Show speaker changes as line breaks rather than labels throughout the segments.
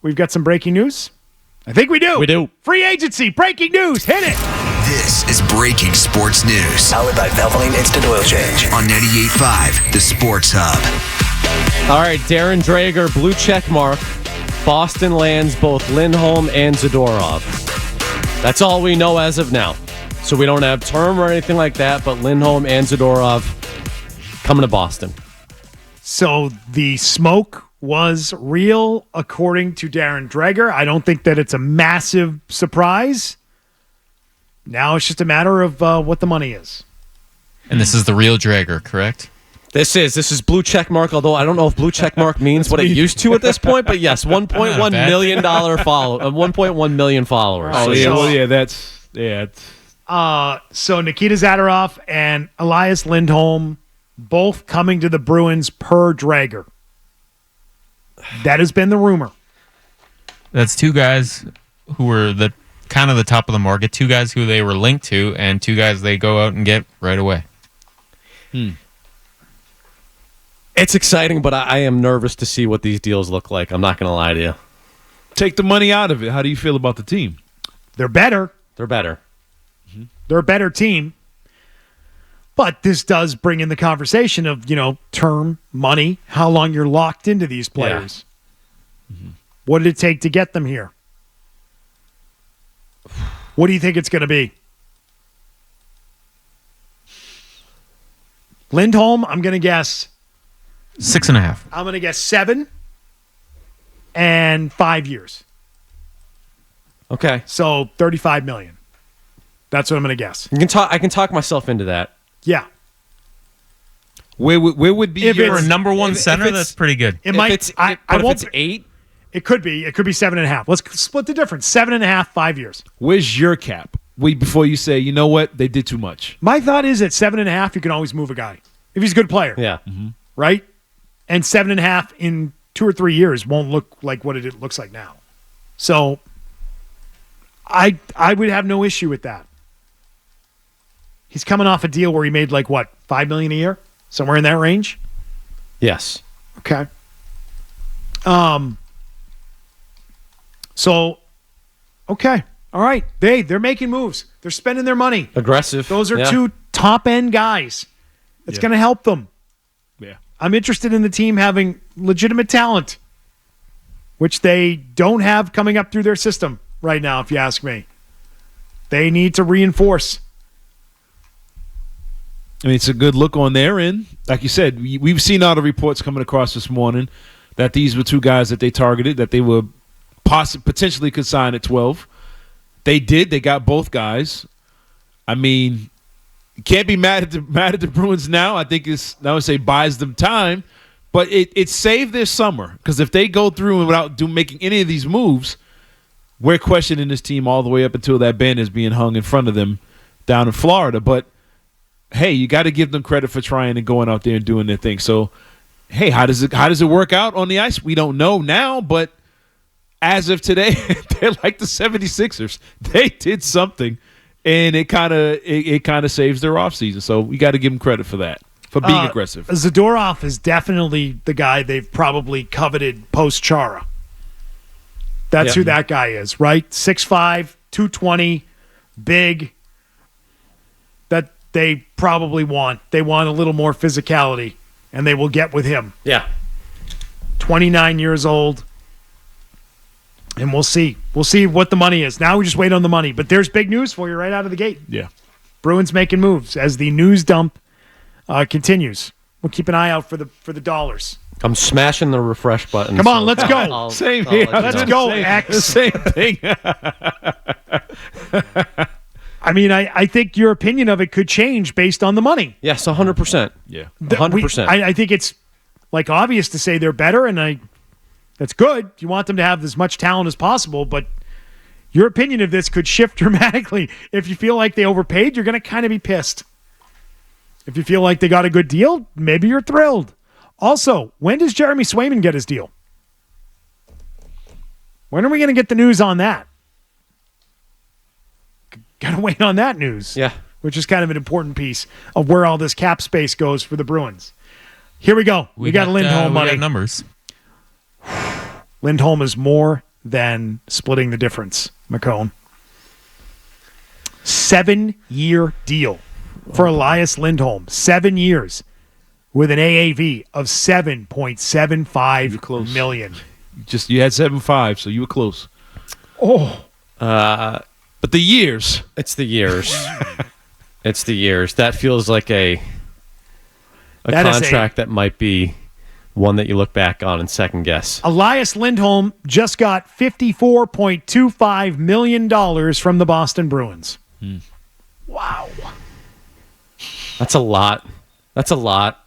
we've got some breaking news. I think we do.
We do.
Free agency, breaking news. Hit it.
This is Breaking Sports News.
Powered by Valvoline Instant Oil Change.
On 98.5, The Sports Hub.
All right, Darren Dreger, blue check mark. Boston lands both Lindholm and Zadorov. That's all we know as of now. So we don't have term or anything like that, but Lindholm and Zadorov coming to Boston.
So the smoke was real, according to Darren Dreger. I don't think that it's a massive surprise. Now it's just a matter of what the money is.
And this is the real Dreger, correct?
This is blue check mark, although I don't know if blue check mark means what it used to at this point, but yes, $1.1 million follow, 1.1 million followers.
Oh, yeah, well, yeah, that's, yeah.
So Nikita Zadorov and Elias Lindholm both coming to the Bruins per Dreger. That has been the rumor.
That's two guys who were the kind of the top of the market, two guys who they were linked to, and two guys they go out and get right away.
It's exciting, but I am nervous to see what these deals look like. I'm not going to lie to you.
Take the money out of it. How do you feel about the team?
They're better.
They're better.
They're a better team. But this does bring in the conversation of, term, money, how long you're locked into these players. Yeah. What did it take to get them here? What do you think it's going to be? Lindholm, I'm going to guess
6.5.
I'm going to guess 7 and 5 years.
Okay.
So $35 million. That's what I'm going to guess.
I can talk myself into that.
Yeah.
Where would be
for a number one center? That's pretty good.
It might.
If it's 8,
it could be. It could be 7.5. Let's split the difference. 7.5, 5 years.
Where's your cap? Before you say, you know what, they did too much.
My thought is at 7.5, you can always move a guy if he's a good player.
Yeah.
Right. And 7.5 in 2 or 3 years won't look like what it looks like now. So I would have no issue with that. He's coming off a deal where he made $5 million a year, somewhere in that range.
Yes.
Okay. So, okay, all right. They're making moves. They're spending their money.
Aggressive.
Those are two top end guys. It's going to help them.
Yeah.
I'm interested in the team having legitimate talent, which they don't have coming up through their system right now, if you ask me. They need to reinforce.
I mean, it's a good look on their end. Like you said, we've seen all the reports coming across this morning that these were two guys that they targeted, that they were potentially could sign at 12. They did. They got both guys. I mean, you can't be mad at the Bruins now. I think I would say buys them time, but it saved their summer, because if they go through and without making any of these moves, we're questioning this team all the way up until that banner is being hung in front of them down in Florida. But hey, you got to give them credit for trying and going out there and doing their thing. So, hey, how does it work out on the ice? We don't know now, but as of today, they're like the 76ers. They did something, and it kind of saves their offseason. So we got to give them credit for that, for being aggressive.
Zadorov is definitely the guy they've probably coveted post-Chara. That's who that guy is, right? 6'5", 220, big. That they probably want. They want a little more physicality, and they will get with him.
Yeah.
29 years old. And we'll see. We'll see what the money is. Now we just wait on the money. But there's big news for you right out of the gate.
Yeah.
Bruins making moves as the news dump continues. We'll keep an eye out for the dollars.
I'm smashing the refresh button.
Come on, let's go.
Same here.
Let's go, X.
Same thing.
I mean, I think your opinion of it could change based on the money.
Yes, 100%.
Yeah.
100%.
I think it's obvious to say they're better, and that's good. You want them to have as much talent as possible, but your opinion of this could shift dramatically. If you feel like they overpaid, you're going to kind of be pissed. If you feel like they got a good deal, maybe you're thrilled. Also, when does Jeremy Swayman get his deal? When are we going to get the news on that? Got to wait on that news.
Yeah.
Which is kind of an important piece of where all this cap space goes for the Bruins. Here we go. We got Lindholm money.
We got numbers.
Lindholm is more than splitting the difference, McCone. 7-year deal for Elias Lindholm. 7 years with an AAV of $7.75 million.
You had 7.5, so you were close.
Oh.
But the years.
It's the years. It's the years. That feels like a
That is
contract that might be one that you look back on and second guess.
Elias Lindholm just got $54.25 million from the Boston Bruins. Wow.
That's a lot. That's a lot.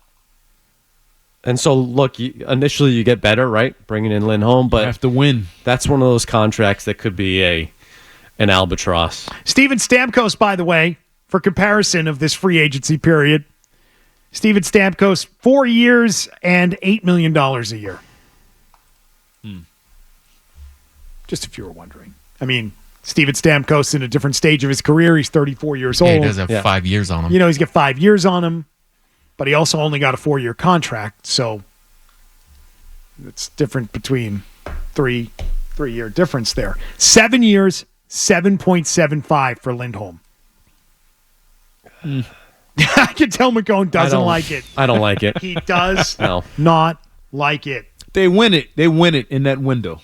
And so, look, initially you get better, right? Bringing in Lindholm, but
You have to win.
that's one of those contracts that could be an albatross.
Steven Stamkos, by the way, for comparison of this free agency period, Steven Stamkos, 4 years and $8 million a year. Just if you were wondering. I mean, Steven Stamkos in a different stage of his career. He's 34 years old.
Yeah, he does have 5 years on him.
You know, he's got 5 years on him, but he also only got a 4-year contract. So it's different between three-year difference there. 7 years, 7.75 for Lindholm. I can tell McCone doesn't like it.
I don't like it.
He does
No.
not like it.
They win it. They win it in that window.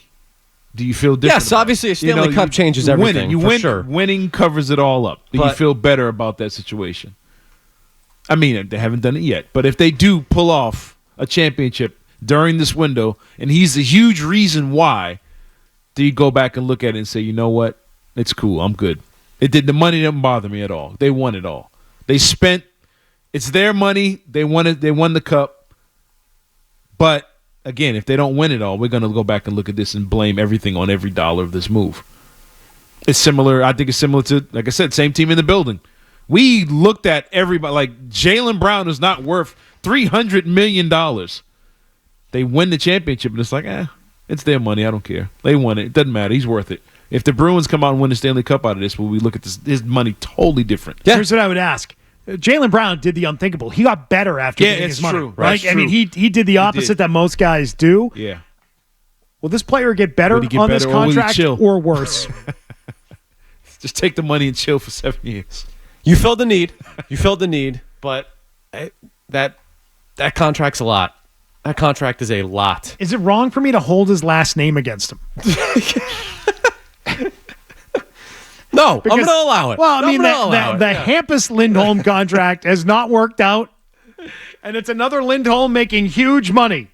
Do you feel different?
Yes,
about
obviously a
it?
Stanley Cup changes
you win
everything,
it. You
for
win.
sure.
Winning covers it all up. Do you
But-
feel better about that situation? I mean, they haven't done it yet, but if they do pull off a championship during this window, and he's a huge reason why, do you go back and look at it and say, you know what? It's cool. I'm good. The money didn't bother me at all. They won it all. They spent. It's their money. They won it. They won the cup. But again, if they don't win it all, we're going to go back and look at this and blame everything on every dollar of this move. It's similar. I think it's similar to, like I said, same team in the building. We looked at everybody like Jaylen Brown is not worth $300 million. They win the championship, and it's like, it's their money. I don't care. They won it. It doesn't matter. He's worth it. If the Bruins come out and win the Stanley Cup out of this, will we look at this? His money totally different.
Yeah.
Here's what I would ask. Jaylen Brown did the unthinkable. He got better after getting
it's
his money.
true.
Right?
That's
I mean,
true.
he did the opposite that most guys do.
Yeah.
Will this player get better
Would he get
on this
better, or will he
contract
chill?
or worse?
Just take the money and chill for 7 years.
You filled the need. You filled the need, but that contract's a lot. That contract is a lot.
Is it wrong for me to hold his last name against him?
No, I'm
Because-
going to allow it.
Well, I
I'm
mean,
gonna allow it.
the Hampus Lindholm contract has not worked out, and it's another Lindholm making huge money.